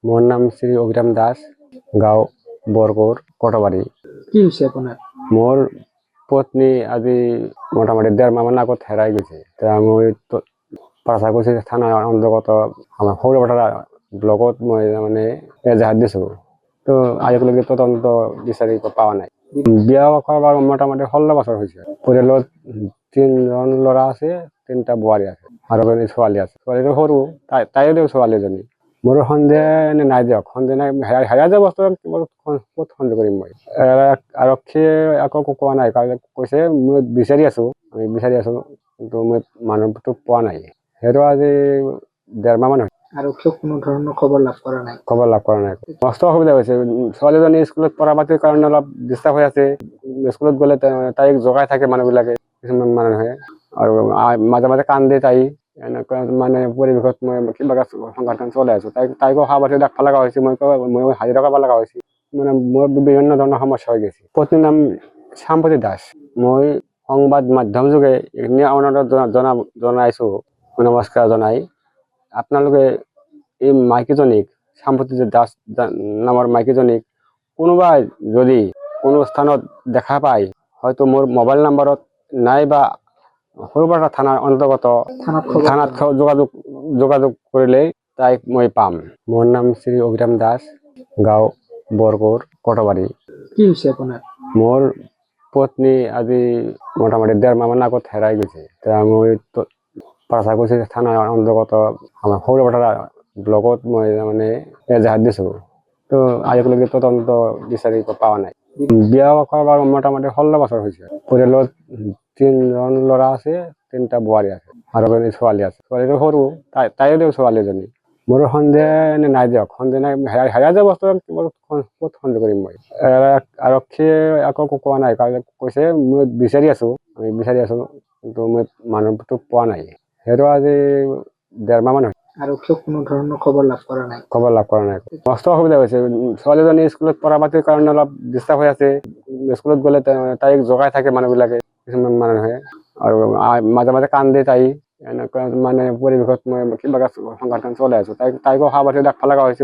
মোর নাম শ্রী অভিরাম দাস, গাঁও বরগড়, কটবাড়ি। কি হয়েছে আপনার? মোর পত্নী আজি মোটামুটি 1.5 মাহ আগত হেরাই গেছে। তা মই পাচাকুচি থানার অন্তর্গত আমার সৌরপাটা ব্লকত মই মানে এজাহার দিছো। তো আজিলৈকে তদন্ত বিচাৰি পাওয়া নাই। বিয়া কৰবাৰ মোটামুটি 16 বছৰ হয়েছে। পৰিয়ালত 3জন ল'ৰা আছে, 3টা বোৱাৰী আছে আৰু এজনী ছোৱালী আছে। ছোৱালীটো সৰু, তাইও ছোৱালী এজনী। মোৰ সন্দেহ নাই দিয়ক, সন্দেহ নাই। হেৰাই যোৱা বস্তু ক'ত সন্দেহ কৰিম মই? আৰক্ষীয়ে একো কোৱা নাই, কৈছে মই বিচাৰি আছো, কিন্তু মই মানুহটো পোৱা নাই। সেইটো আজি 1.5 মাহ মান হৈছে। আৰক্ষীয়ে কোনো ধৰণৰ খবৰ লাভ কৰা নাই। খবৰ লাভ কৰা নাই। মস্ত অসুবিধা হৈছে। ছোৱালীজনী স্কুলত পঢ়া পাতিৰ কাৰণে অলপ ডিষ্টাৰ্ব হৈ আছে। স্কুলত গ'লে তাইক জগাই থাকে মানুহবিলাকে, কিছুমান মানুহে, আৰু মাজে মাজে কান্দে তাই। এনেকুৱা মানে পৰিৱেশত মই কিবা সংঘাতখন চলাই আছো। তাইকো সাৱধানে ৰাখিব লগা হৈছে, মই হাজিৰা কৰিব লগা হৈছে। মানে মোৰ বিভিন্ন ধৰণৰ সমস্যা হৈ গৈছে। পত্নীৰ নাম সাম্পতি দাস। মই সংবাদ মাধ্যম যোগে এইখিনি অনুৰোধ জনাইছো, নমস্কাৰ জনাই আপোনালোকে এই মাইকীজনীক, সাম্পতি দাস নামৰ মাইকীজনীক কোনোবাই যদি কোনো স্থানত দেখা পায়, হয়তো মোৰ মোবাইল নম্বৰত নাইবা সৰুপাটা থানাৰ অন্তৰ্গত থানাত যোগাযোগ কৰিলে তাইক মই পাম। মোৰ নাম শ্রী অভিরাম দাস, গাঁও বরগড়, কটবাড়ি। কি হয়েছে আপনার? মোর পত্নী আজি মোটামুটি 1.5 মাহ আগত হেরাই গেছে। তা মই পাচাকুচি থানার অন্তর্গত আমার সৌরপাটা ব্লকত মই মানে এজাহার দিছো। তো আজিলৈকে তদন্ত বিচাৰি পাওয়া নাই। বিয়া কৰবাৰ মোটামুটি 16 বছৰ হয়েছে। পৰিয়ালত 3জন ল'ৰা আছে, 3টা বোৱাৰী আছে আৰু এজনী ছোৱালী আছে। ছোৱালীটো সৰু, তাইও ছোৱালী এজনী। মোৰ সন্দেহ নাই দিয়ক, সন্দেহ নাই। হেৰাই যোৱা বস্তু ক'ত সন্দেহ কৰিম মই? আৰক্ষীয়ে একো কোৱা নাই, কৈছে মই বিচাৰি আছো, কিন্তু মই মানুহটো পোৱা নাই। সেইটো আজি 1.5 মাহ মান হৈছে। আৰক্ষীয়ে কোনো ধৰণৰ খবৰ লাভ কৰা নাই। খবৰ লাভ কৰা নাই। মস্ত অসুবিধা হৈছে। ছোৱালীজনী স্কুলত পঢ়া পাতিৰ কাৰণে অলপ ডিষ্টাৰ্ব হৈ আছে। স্কুলত গ'লে তাইক জগাই থাকে মানুহবিলাকে, কিছুমান মানুহে, আৰু মাজে মাজে কান্দে তাই। এনেকুৱা মানে পৰিৱেশত মই কিবা সংঘাতখন চলাই আছো। তাইকো সাৱধানে ৰাখিব লগা হৈছে,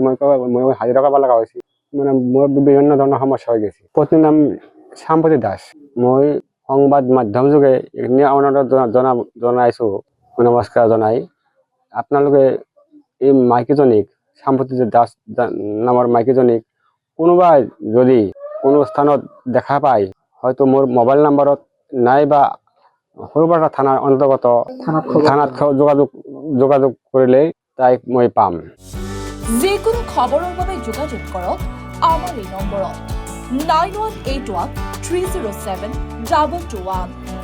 মই হাজিৰা কৰিব লগা হৈছে। মানে মোৰ বিভিন্ন ধৰণৰ সমস্যা হৈ গৈছে। পত্নীৰ নাম সাম্পতি দাস। মই সংবাদ মাধ্যম যোগে এইখিনি অনুৰোধ জনাইছো, নমস্কাৰ জনাই আপোনালোকে এই মাইকীজনীক, সাম্পতি দাস নামৰ মাইকীজনীক কোনোবাই যদি কোনো স্থানত দেখা পায়, হয়তো মোৰ মোবাইল নম্বৰত নাইবা সৰুপাটা থানাৰ অন্তৰ্গত থানাত যোগাযোগ কৰিলে তাইক মই পাম। যিকোনো খবৰৰ বাবে যোগাযোগ কৰক আমাৰ এই নম্বৰত 9181 307 2221।